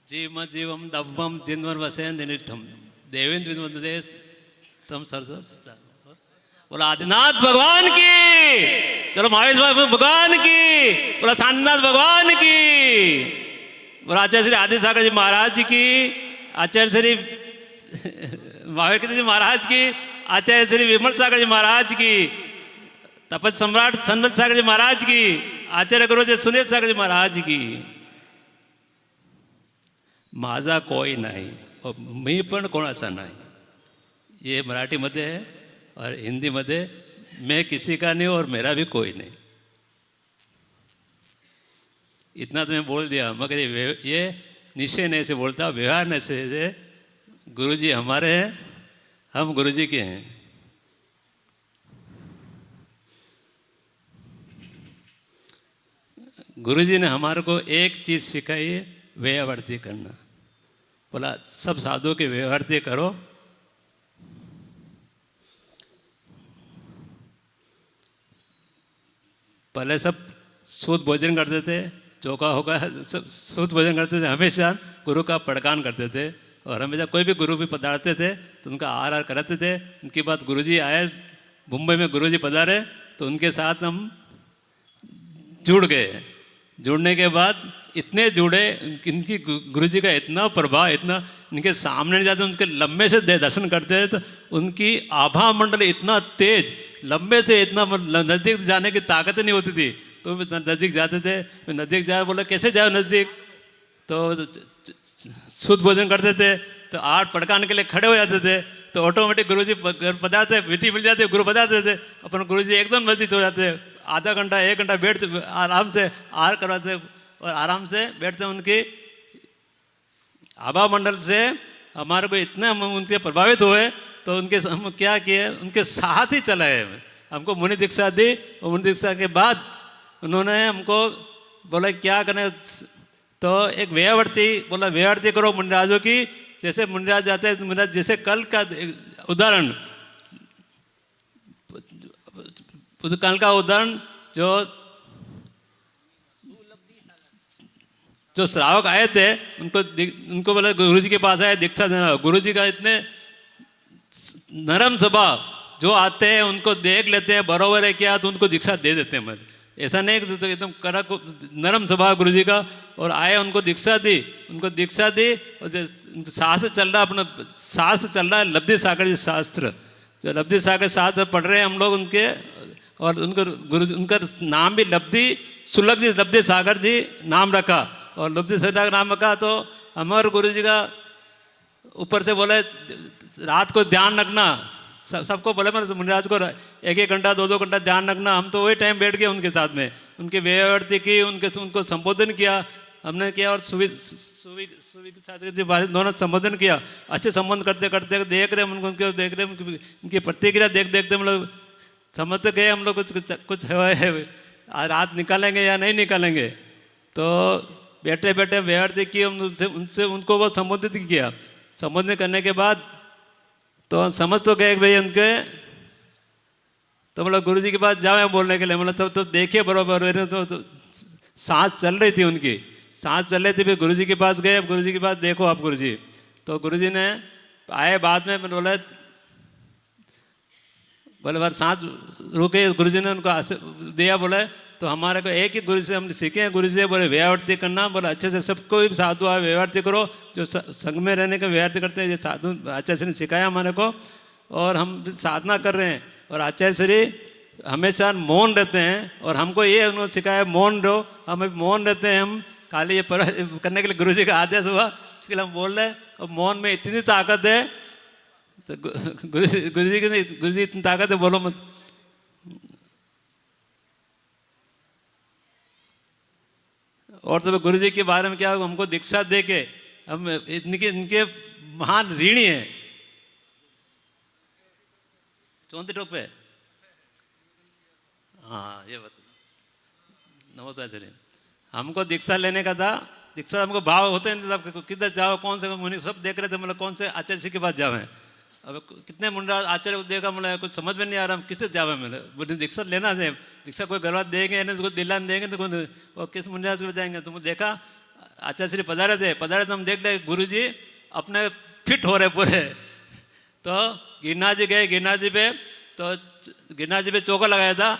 जीव जीवम दब्बम जिन्वर वसेन निनिठम देवेंद्र विद्वंदेश तम सरस। बोला आदिनाथ भगवान की, चलो महावीर भगवान की, बोला शांतिनाथ भगवान की, बोला आचार्य श्री आदि सागर जी महाराज जी की, आचार्य श्री महावीर जी महाराज की, आचार्य श्री विमल सागर जी महाराज की, तपस सम्राट सन्मत सागर जी महाराज की, आचार्य गुरु जी सुनील सागर जी महाराज की. माझा कोई नाही और मी पण कोणाचा नाही. ये मराठी मध्ये है और हिंदी मध्ये मैं किसी का नहीं और मेरा भी कोई नहीं. इतना तो मैं बोल दिया, मगर ये निश्चय नहीं से बोलता, व्यवहार नहीं से. गुरुजी हमारे हैं, हम गुरुजी के हैं. गुरुजी ने हमारे को एक चीज़ सिखाई है, व्ययावर्ती करना. बोला सब साधु के व्ययावर्ती करो. पहले सब शुद्ध भोजन करते थे, चौका होगा सब शुद्ध भोजन करते थे, हमेशा गुरु का पड़कान करते थे. और हमेशा कोई भी गुरु भी पधारते थे तो उनका आहार कराते थे. उनके बाद गुरुजी आए, मुंबई में गुरुजी पधारे तो उनके साथ हम जुड़ गए. जुड़ने के बाद इतने जुड़े, इनकी गुरुजी का इतना प्रभाव, इतना इनके सामने नहीं जाते, उनके लंबे से दर्शन करते हैं तो उनकी आभा मंडल इतना तेज, लंबे से इतना नज़दीक जाने की ताकत नहीं होती थी. तो नज़दीक जाते थे, नज़दीक जाए, बोला कैसे जाओ नज़दीक, तो शुद्ध भोजन करते थे तो आठ पड़काने के लिए खड़े हो जाते थे तो ऑटोमेटिक गुरुजी पधारते, विधि मिल जाते, गुरु पधारते थे, अपन गुरुजी एकदम नज़दीक हो जाते. आधा घंटा एक घंटा बैठ आराम से आहार करवाते और आराम से बैठते. उनकी आभा मंडल से हमारे को इतना हम उनसे प्रभावित हुए तो उनके हम क्या किए, उनके साथ ही चला है. हमको मुनि दीक्षा दी और मुनि दीक्षा के बाद उन्होंने हमको बोला क्या करें, तो एक व्ययावर्ती, बोला व्ययावर्ती करो मुनिराजों की. जैसे मुनिराज जाते हैं, मुनिराज जैसे कल का उदाहरण, कल का उदाहरण जो श्रावक आए थे उनको बोला गुरुजी के पास आए दीक्षा देना. गुरुजी का इतने नरम स्वभाव, जो आते हैं उनको देख लेते हैं बरोबर है क्या तो उनको दीक्षा दे देते हैं. ऐसा नहीं कि तो एकदम कड़क नरम स्वभाव गुरुजी का. और आए उनको दीक्षा दी, और शास्त्र चल रहा, अपना शास्त्र चल रहा है लब्धि सागर जी शास्त्र. जो लब्धि सागर शास्त्र पढ़ रहे हैं हम लोग उनके, और उनको गुरु उनका नाम भी लब्धि सुलभ जी, लब्धि सागर जी नाम रखा. और लब्धि सागर नाम रखा तो हमारे गुरु जी का ऊपर से बोले रात को ध्यान रखना. सबको बोले मैं मुनिराज को एक एक घंटा दो दो घंटा ध्यान रखना. हम तो वही टाइम बैठ गए उनके साथ में, उनके व्ययावर्ती की, उनको संबोधन किया हमने किया. और दोनों संबोधन किया. अच्छे संबंध करते करते देख रहे हम उनको, देख रहे उनकी प्रतिक्रिया देखते हम लोग समझते गए हम लोग कुछ है रात निकालेंगे या नहीं निकालेंगे. तो बैठे बैठे व्ययावर्ती की उनसे उनको वो संबोधित किया. संबोधित करने के बाद तो समझ तो गए भाई उनके, तो मतलब गुरु जी के पास जाए बोलने के लिए. मतलब तो देखिए बरोबर तो सांस चल रही थी, उनकी सांस चल रही थी. फिर गुरु जी के पास गए. गुरु जी के पास देखो आप गुरु जी, तो गुरु जी ने आए बाद में बोले बार सांस रुके. गुरु जी ने उनको दिया, बोले तो हमारे को एक ही गुरु से हम सीखे हैं. गुरु जी बोले व्ययावर्ती करना, बोले अच्छे से सबको भी साधु आए व्ययावर्ती करो. जो संग में रहने का व्ययावर्ती करते हैं ये साधु आचार्य श्री ने सिखाया हमारे को. और हम साधना कर रहे हैं और आचार्य श्री हमेशा मौन रहते हैं. और हमको ये उन्होंने सिखाया मौन रहो, हम मौन रहते हैं. हम खाली ये करने के लिए गुरु जी का आदेश हुआ, इसके लिए हम बोल रहे हैं. और मौन में इतनी ताकत है, तो गुरु जी इतनी ताकत है, बोलो मत. और तो गुरु जी के बारे में क्या, हमको दीक्षा दे के हम इनके महान ऋणी हैं. 34 टोप पे, हाँ ये बता. नमस्कार सर, हमको दीक्षा लेने का था. दीक्षा हमको भाव होते हैं किधर जाओ, कौन से मुनि सब देख रहे थे, मतलब कौन से आचार्य जी के पास जावे. अब कितने मुंडा आचार्य को देखा, मतलब कुछ समझ में नहीं आ रहा किससे जावे. मुझे दीक्षा लेना है, दीक्षा कोई गलत देंगे, कोई दिलान देंगे तो और किस मुंडाज को जाएंगे. तुमको देखा आचार्य श्री पधारे थे तो हम देख रहे गुरु जी अपने फिट हो रहे पूरे। तो गिरनार जी गए, गिरनार जी पे चौका लगाया था,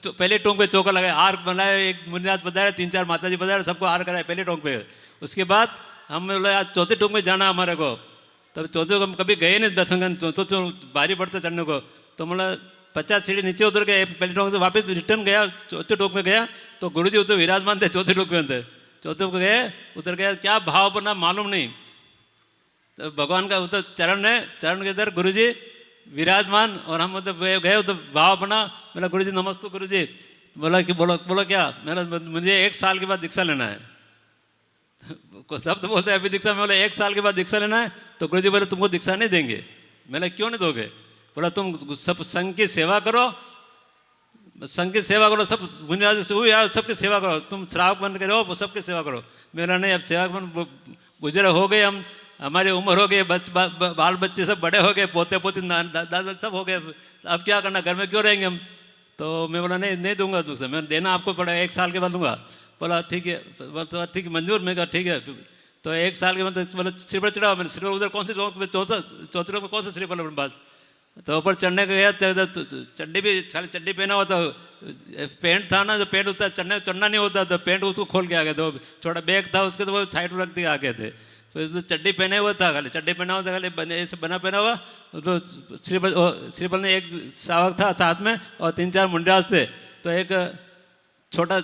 पहले टोंक पे चौका लगाया, हार बनाया, एक मुनिराज पधारे, 3-4 माता जी पधारे, सबको हार कराया पहले टोंक पे। उसके बाद हम बोले आज चौथे टोंक में जाना हमारे को, तब चौथे को हम कभी गए नहीं दर्शन करने, चौथे भारी पड़ता चढ़ने को। तो बोला 50 सीढ़ी नीचे उतर गए, पहले टोंक से वापस रिटर्न गया, चौथे टोंक में गया तो गुरु जी उधर विराजमान थे, चौथे टोंक में थे। चौथे को गए, उतर गया, क्या भाव बना मालूम नहीं। तो भगवान का उधर चरण है, चरण के इधर गुरु जी विराजमान, और हम उधर गए, उधर भाव बना। बोला गुरु जी नमस्ते गुरु जी। बोला कि बोलो क्या? मेरा मुझे 1 साल के बाद दीक्षा लेना है। सब तो बोलते हैं अभी दीक्षा में, बोला 1 साल के बाद दीक्षा लेना है। तो गुरु जी बोले तुमको दीक्षा नहीं देंगे। मैंने क्यों नहीं दोगे? बोला तुम सब संघ की सेवा करो, संघ की सेवा करो, सब सबकी सेवा करो, तुम श्रावक बन के रहो, सबकी सेवा करो। मेरा नहीं, अब सेवा गुजरे हो गए, हम हमारी उम्र हो गई, बाल बच्चे सब बड़े हो गए, पोते पोती दादा सब हो गए, अब क्या करना, घर में क्यों रहेंगे हम। तो मैं बोला नहीं दूंगा तुमसे, मैं देना आपको पड़ेगा, 1 साल के बाद दूंगा। बोला ठीक है, बोला ठीक है मंजूर। मैं कहा ठीक है। तो 1 साल के बाद बोला श्रीफल चढ़ाओ। मैंने श्रीफल उधर कौन से चौथे में कौन सा श्रीफल अपने पास। तो ऊपर चढ़ने को गया, चड्डी भी खाली चड्डी पहना हुआ था, पैंट था ना, जो पैंट होता है चढ़ना नहीं होता, तो पैंट उसको खोल के आ गए। तो छोटा बैग था उसके, तो वो साइड में रख के आ गए थे। तो चड्डी पहने हुआ था, खाली चड्डी पहना हुआ था, खाली ऐसे बना पहना हुआ। तो श्रीफल ने एक श्रावक था साथ में, और 3-4 मुंडास थे। तो एक छोटा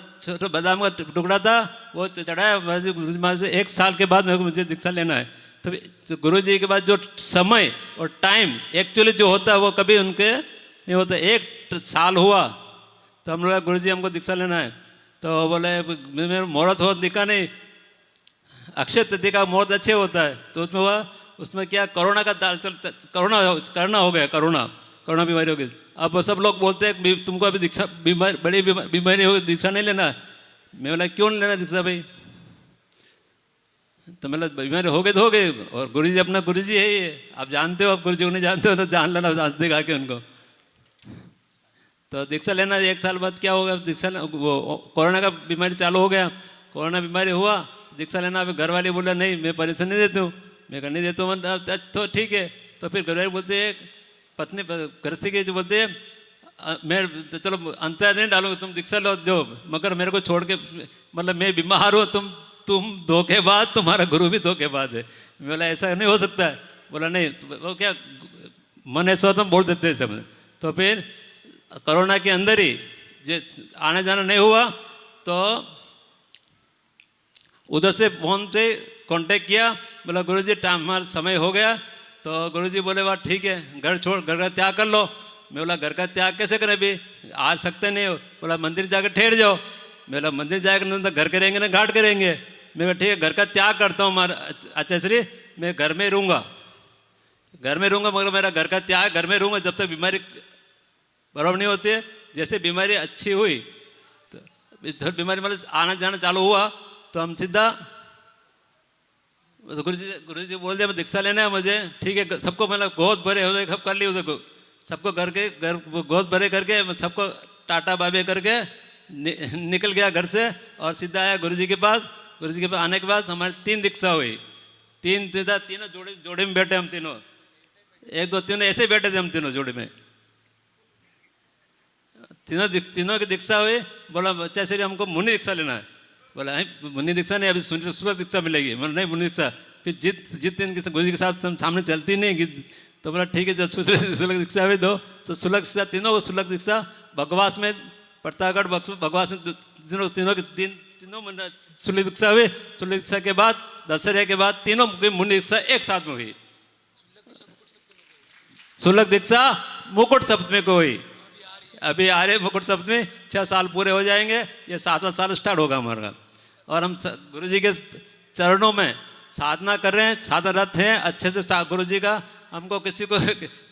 बादाम का टुकड़ा था, वो चढ़ाया। महाराज से 1 साल के बाद मेरे को मुझे दीक्षा लेना है। तो गुरु जी के बाद जो समय और टाइम एक्चुअली जो होता है वो कभी उनके नहीं होता। 1 साल हुआ तो हम लोग गुरु जी हमको दीक्षा लेना है। तो बोले मेरा मुहूर्त हो दिखा नहीं, अक्षय तृतीया का मुहूर्त अच्छे होता है। तो उसमें हुआ, उसमें क्या कोरोना का कोरोना हो गया, कोरोना बीमारी हो गई। अब सब लोग बोलते हैं तुमको अभी दीक्षा बड़ी बीमारी होगी, दीक्षा नहीं लेना। मैं बोला क्यों नहीं लेना दीक्षा भाई। तो मतलब बीमारी हो गई तो हो गई, और गुरु जी अपना गुरु जी है ये, आप जानते हो, आप गुरु जी को नहीं जानते हो तो जान लेना दिखा के उनको। तो दीक्षा लेना 1 साल बाद क्या होगा, दीक्षा वो कोरोना का बीमारी चालू हो गया, कोरोना बीमारी हुआ, दीक्षा लेना। अभी घर वाले बोला नहीं मैं परेशान नहीं देती हूँ, मैं कर नहीं देता हूँ। तो ठीक है। तो फिर घर वाले बोलते हैं, पत्नी गृहस्थी के जो बोलते हैं मैं तो चलो अंतर नहीं डालूंगा, तुम दीक्षा लो जो, मगर मेरे को छोड़ के, मतलब मैं बीमार हूँ, तुम धोखेबाज, तुम्हारा गुरु भी धोखेबाज है। बोला ऐसा नहीं हो सकता है। बोला नहीं, वो क्या मन ऐसा होता हम बोल देते हैं सब। तो फिर कोरोना के अंदर ही आने जाना नहीं हुआ, तो उधर से फोन पे कांटेक्ट किया, बोला गुरुजी टाइम हमारा समय हो गया। तो गुरुजी बोले वाह ठीक है, घर का त्याग कर लो। मैं बोला घर का त्याग कैसे करें, अभी आ सकते नहीं हो। बोला मंदिर जाकर ठहर जाओ। मैं बोला मंदिर जाकर ना घर करेंगे ना घाट करेंगे। मैं बोला ठीक है, घर का त्याग करता हूँ हमारा आचार्य श्री, मैं घर में रहूँगा, मगर मेरा घर का त्याग, घर में रहूँगा जब तक बीमारी बराबर नहीं होती है। जैसे बीमारी अच्छी हुई, तो बीमारी मतलब आना जाना चालू हुआ, तो हम सीधा गुरु जी बोल दिया दीक्षा लेना है मुझे, ठीक है। सबको मतलब गोद भरे हो सब कर लिए, उसको सबको घर गोद भरे करके सबको टाटा बाबे करके निकल गया घर से, और सीधा आया गुरु जी के पास। गुरु जी के पास आने के बाद हमारी 3 दीक्षा हुई, तीनों जोड़े में बैठे हम तीनों, 1 2 3 ऐसे बैठे थे हम तीनों जोड़े में। तीनों की दीक्षा हुई। बोला बच्चा श्री हमको मुनि दीक्षा लेना है। बोला मुनि दीक्षा नहीं, अभी सुलभ दीक्षा मिलेगी। बोला नहीं मुनि दीक्षा। फिर जित दिन गुरु जी के साथ सामने चलती नहीं। तो बोला ठीक है, जब सुलभ दीक्षा हुई दो, तो सुलभ दीक्षा तीनों को सुलभ दीक्षा बकवास में, प्रतापगढ़ बकवास में तीनों सुलभ दीक्षा हुई। सुलभ दीक्षा के बाद दशहरे के बाद तीनों की मुनि दीक्षा एक साथ में हुई। सुलभ दीक्षा मुकुट सप्तमी को हुई। अभी आ रहे मुकुट सप्तमी, 6 साल पूरे हो जाएंगे, ये 7वां साल स्टार्ट होगा हमारा। और हम गुरु जी के चरणों में साधना कर रहे हैं, साधनरत हैं अच्छे से। गुरु जी का हमको किसी को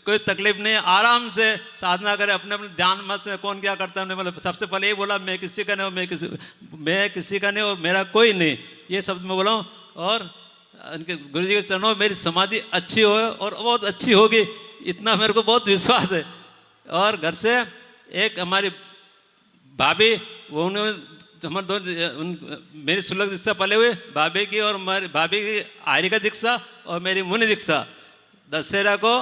कोई तकलीफ नहीं, आराम से साधना करें, अपने अपने ध्यान मस्त में। कौन क्या करता है, मतलब सबसे पहले यही बोला मैं किसी का नहीं हूँ, मैं किसी का नहीं और मेरा कोई नहीं, ये शब्द मैं बोला हूँ। और उनके गुरु जी के चरणों में मेरी समाधि अच्छी हो, और बहुत अच्छी होगी, इतना मेरे को बहुत विश्वास है। और घर से एक हमारी भाभी, वो उन्होंने हमारे दो मेरी सुलग दीक्षा पहले हुए, भाभी की और भाभी की आर्यिका दीक्षा और मेरी मुनि दीक्षा दशहरा को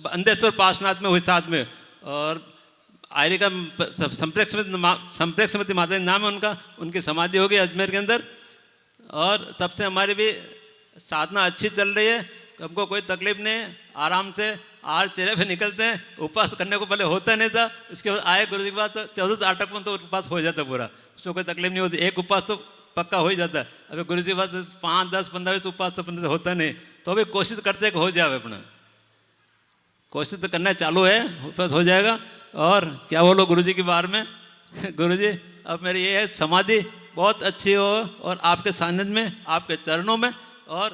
अंधेश्वर पार्श्वनाथ में हुई साथ में। और आर्यिका संप्रेक्षमती माता नाम है उनका, उनकी समाधि हो गई अजमेर के अंदर। और तब से हमारी भी साधना अच्छी चल रही है, हमको कोई तकलीफ नहीं है, आराम से आज चेहरे पे निकलते हैं। उपवास करने को पहले होता नहीं था, इसके बाद आए गुरु जी के बाद तो 14 से 8 में तो उपवास हो जाता पूरा, उसमें कोई तकलीफ नहीं होती। एक उपवास तो पक्का हो ही जाता है। अभी गुरु जी के बाद 5, 10, 15 20 उपवास तो अपने से होता नहीं, तो अभी कोशिश करते हैं कि हो जाए, अपना कोशिश तो करना चालू है, उपवास हो जाएगा। और क्या बोलो गुरु जी के बारे में गुरु जी अब मेरी ये है समाधि बहुत अच्छी हो और आपके सानिध्य में, आपके चरणों में, और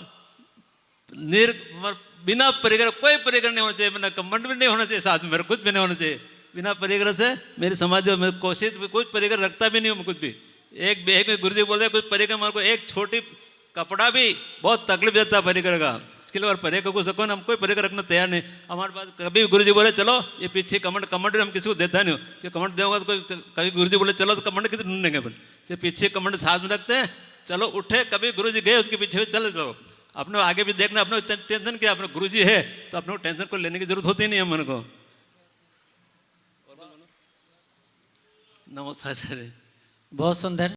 बिना परिग्रह, कोई परिग्रह नहीं होना चाहिए, बिना कमंड भी नहीं होना चाहिए, साथ में मेरा कुछ भी नहीं होना चाहिए। बिना परिग्रह से मेरी समाधि हो, मैं कोशिश कुछ परिग्रह रखता भी नहीं हूँ, कुछ भी। एक गुरु जी बोलते हैं कुछ परिग्रह, मेरे को एक छोटी कपड़ा भी बहुत तकलीफ देता है परिग्रह का, इसके लिए और परिग्रह को सको हम कोई परिग्रह रखना तैयार नहीं। हमारे पास कभी गुरु जी बोले चलो ये पीछे कमंड हम किसी को देता नहीं हो, कि कमंड देगा तो कभी गुरु जी बोले चलो तो कमंड कितने ढूंढेंगे अपन, पीछे कमंड साथ में रखते हैं, चलो उठे, कभी गुरु जी गए उसके पीछे चले जाओ। अपने आगे भी देखना, अपने टेंशन क्या, अपने गुरु जी है तो अपने को टेंशन को लेने की जरूरत होती नहीं है मन को। नमस्कार सर, बहुत सुंदर।